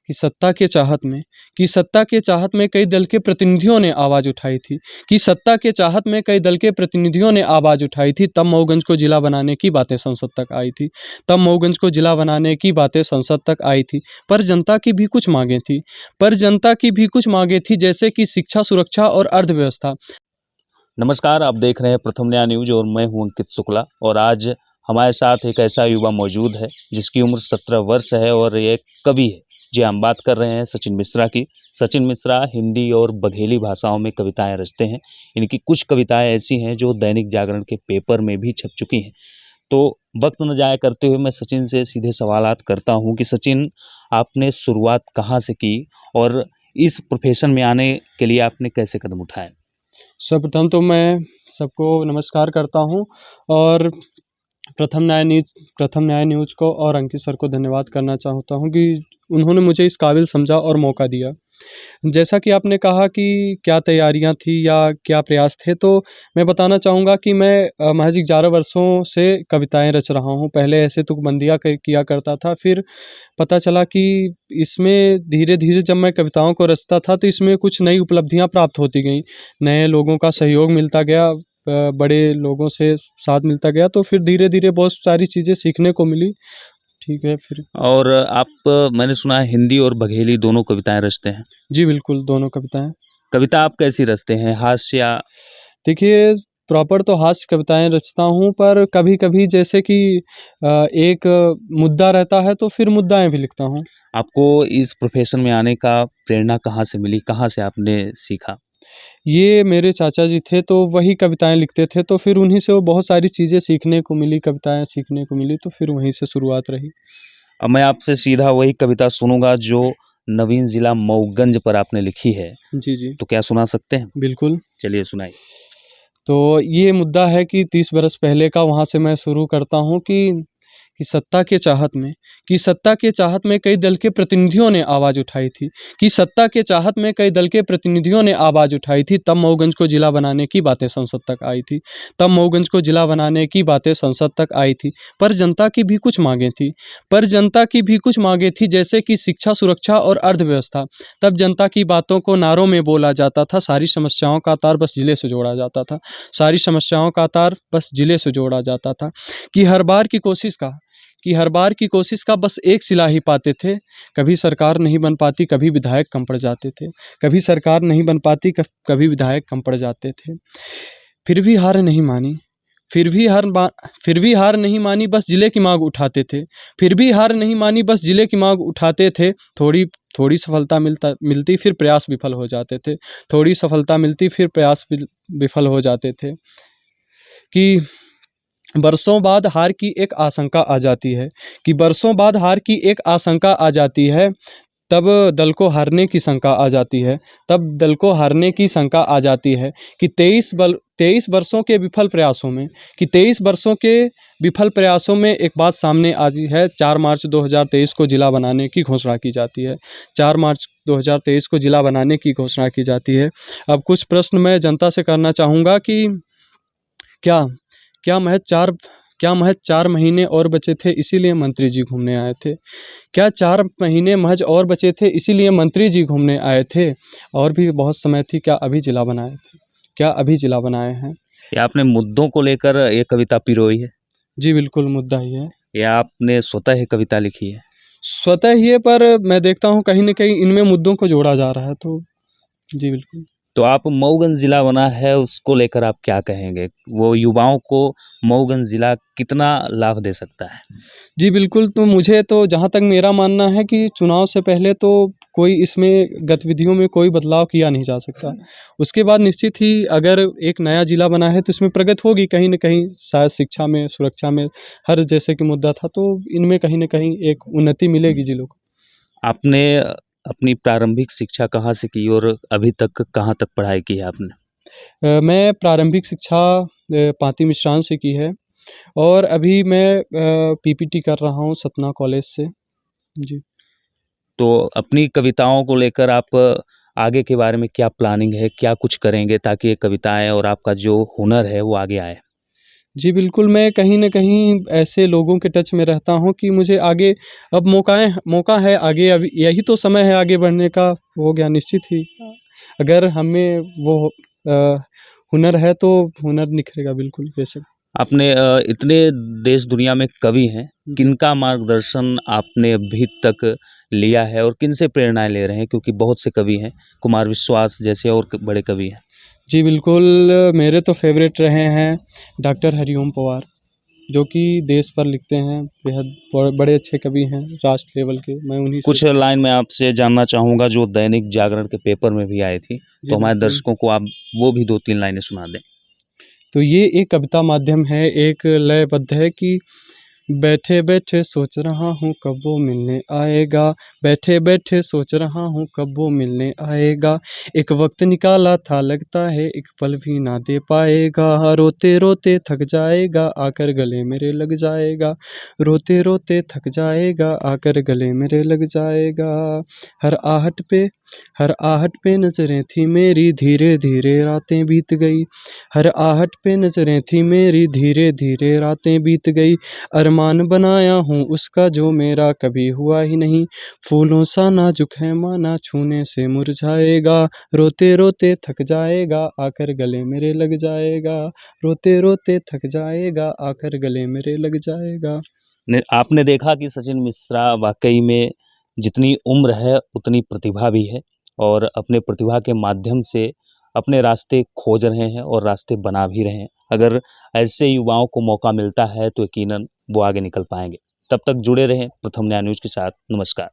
कि सत्ता के चाहत में कई दल के प्रतिनिधियों ने आवाज़ उठाई थी कि सत्ता के चाहत में कई दल के प्रतिनिधियों ने आवाज़ उठाई थी, तब मऊगंज को जिला बनाने की बातें संसद तक आई थी। तब मऊगंज को जिला बनाने की बातें संसद तक आई थी। पर जनता की भी कुछ मांगें थी जैसे कि शिक्षा, सुरक्षा और अर्थव्यवस्था। नमस्कार, आप देख रहे हैं प्रथम न्याय न्यूज और मैं हूं अंकित शुक्ला। और आज हमारे साथ एक ऐसा युवा मौजूद है जिसकी उम्र 17 वर्ष है और ये कवि है। जी, हम बात कर रहे हैं सचिन मिश्रा की। सचिन मिश्रा हिंदी और बघेली भाषाओं में कविताएं रचते हैं। इनकी कुछ कविताएं ऐसी हैं जो दैनिक जागरण के पेपर में भी छप चुकी हैं। तो वक्त न जाया करते हुए मैं सचिन से सीधे सवालात करता हूं कि सचिन, आपने शुरुआत कहाँ से की और इस प्रोफेशन में आने के लिए आपने कैसे कदम उठाए? सर्वप्रथम तो मैं सबको नमस्कार करता हूं और प्रथम न्याय न्यूज़ को और अंकित सर को धन्यवाद करना चाहता हूं कि उन्होंने मुझे इस काबिल समझा और मौका दिया। जैसा कि आपने कहा कि क्या तैयारियां थी या क्या प्रयास थे, तो मैं बताना चाहूँगा कि मैं महज 11 वर्षों से कविताएं रच रहा हूं। पहले ऐसे तुकबंदियाँ किया करता था, फिर पता चला कि इसमें धीरे-धीरे जब मैं कविताओं को रचता था तो इसमें कुछ नई उपलब्धियां प्राप्त होती गईं। नए लोगों का सहयोग मिलता गया, बड़े लोगों से साथ मिलता गया, तो फिर धीरे-धीरे बहुत सारी चीज़ें सीखने को मिली। ठीक है फिर। और आप, मैंने सुना है हिंदी और बघेली दोनों कविताएं रचते हैं। जी बिल्कुल, दोनों कविताएँ। कविता आप कैसी रचते हैं? हास्य या? देखिए, प्रॉपर तो हास्य कविताएँ रचता हूँ, पर कभी-कभी जैसे कि एक मुद्दा रहता है तो फिर मुद्दाएँ भी लिखता हूँ। आपको इस प्रोफेशन में आने का प्रेरणा कहाँ से मिली? कहाँ से आपने सीखा? ये मेरे चाचा जी थे, तो वही कविताएँ लिखते थे, तो फिर उन्हीं से वो बहुत सारी चीज़ें सीखने को मिली, कविताएँ सीखने को मिली, तो फिर वहीं से शुरुआत रही। अब मैं आपसे सीधा वही कविता सुनूंगा जो नवीन जिला मऊगंज पर आपने लिखी है। जी, जी। तो क्या सुना सकते हैं? बिल्कुल। चलिए सुनाइए। तो ये मुद्दा है कि 30 बरस पहले का, वहाँ से मैं शुरू करता हूँ कि सत्ता के चाहत में कई दल के प्रतिनिधियों ने आवाज़ उठाई थी तब मऊगंज को जिला बनाने की बातें संसद तक आई थी। पर जनता की भी कुछ मांगें थी जैसे कि शिक्षा, सुरक्षा और अर्थव्यवस्था। तब जनता की बातों को नारों में बोला जाता था, सारी समस्याओं का तार बस जिले से जोड़ा जाता था कि हर बार की कोशिश का बस एक सिला ही पाते थे। कभी सरकार नहीं बन पाती, कभी विधायक कम पड़ जाते थे। फिर भी हार नहीं मानी, बस जिले की मांग उठाते थे। थोड़ी सफलता मिलती, फिर प्रयास विफल हो जाते थे कि बरसों बाद हार की एक आशंका आ जाती है। तब दल को हारने की शंका आ जाती है कि 23 वर्षों के विफल प्रयासों में एक बात सामने आती है। 4 मार्च 2023 को जिला बनाने की घोषणा की जाती है। अब कुछ प्रश्न मैं जनता से करना चाहूँगा कि क्या महज 4 महीने और बचे थे, इसीलिए मंत्री जी घूमने आए थे? क्या 4 महीने महज और बचे थे, इसीलिए मंत्री जी घूमने आए थे? और भी बहुत समय थी, क्या अभी जिला बनाए हैं? या आपने मुद्दों को लेकर ये कविता पिरोई है? जी बिल्कुल, मुद्दा ही है। या आपने स्वतः ही कविता लिखी है? स्वतः ही है, पर मैं देखता हूँ कहीं न कहीं इनमें मुद्दों को जोड़ा जा रहा है, तो जी बिल्कुल। तो आप मऊगंज जिला बना है, उसको लेकर आप क्या कहेंगे? वो युवाओं को मऊगंज जिला कितना लाभ दे सकता है? जी बिल्कुल, तो मुझे तो जहाँ तक मेरा मानना है कि चुनाव से पहले तो कोई इसमें गतिविधियों में कोई बदलाव किया नहीं जा सकता। उसके बाद निश्चित ही अगर एक नया जिला बना है तो इसमें प्रगति होगी कहीं न कहीं, शायद शिक्षा में, सुरक्षा में, हर जैसे कि मुद्दा था, तो इनमें कहीं न कहीं एक उन्नति मिलेगी जिलों को। आपने अपनी प्रारंभिक शिक्षा कहाँ से की और अभी तक कहाँ तक पढ़ाई की है आपने? मैं प्रारंभिक शिक्षा पाती मिश्रान से की है और अभी मैं पीपीटी कर रहा हूँ सतना कॉलेज से। जी। तो अपनी कविताओं को लेकर आप आगे के बारे में क्या प्लानिंग है? क्या कुछ करेंगे ताकि ये कविताएँ और आपका जो हुनर है वो आगे आए? जी बिल्कुल, मैं कहीं न कहीं ऐसे लोगों के टच में रहता हूँ कि मुझे आगे अब मौका है आगे, अब यही तो समय है आगे बढ़ने का, हो गया निश्चित ही। अगर हमें वो हुनर है तो हुनर निखरेगा बिल्कुल, बेशक। आपने इतने देश दुनिया में कवि हैं, किनका मार्गदर्शन आपने अभी तक लिया है और किनसे प्रेरणाएँ ले रहे हैं? क्योंकि बहुत से कवि हैं, कुमार विश्वास जैसे और बड़े कवि हैं। जी बिल्कुल, मेरे तो फ़ेवरेट रहे हैं डॉक्टर हरिओम पवार, जो कि देश पर लिखते हैं, बेहद बड़े अच्छे कवि हैं, राष्ट्र लेवल के, मैं उन्हीं से। कुछ लाइन मैं आपसे जानना चाहूँगा जो दैनिक जागरण के पेपर में भी आई थी, जी तो हमारे बिल्कुल। दर्शकों को आप वो भी 2-3 लाइनें सुना दें। तो ये एक कविता माध्यम है, एक लयबद्ध है कि बैठे-बैठे सोच रहा हूँ कब वो मिलने आएगा, बैठे-बैठे सोच रहा हूँ कब वो मिलने आएगा, एक वक़्त निकाला था लगता है एक पल भी ना दे पाएगा, रोते-रोते थक जाएगा आकर गले मेरे लग जाएगा, रोते-रोते थक जाएगा आकर गले मेरे लग जाएगा, हर आहट पे हर आहट पे नज़रें थी मेरी, धीरे-धीरे रातें बीत गई, हर आहट पे नज़रें थी मेरी, धीरे-धीरे रातें बीत गई, अरमान बनाया हूँ उसका जो मेरा कभी हुआ ही नहीं, फूलों सा नाजुक है माना छूने से मुरझाएगा, रोते-रोते थक जाएगा आकर गले मेरे लग जाएगा, रोते-रोते थक जाएगा आकर गले मेरे लग जाएगा। ने आपने देखा कि सचिन मिश्रा वाक़ई में जितनी उम्र है, उतनी प्रतिभा भी है और अपने प्रतिभा के माध्यम से अपने रास्ते खोज रहे हैं और रास्ते बना भी रहे हैं। अगर ऐसे युवाओं को मौका मिलता है, तो यकीनन वो आगे निकल पाएँगे। तब तक जुड़े रहें प्रथम न्याय न्यूज़ के साथ। नमस्कार।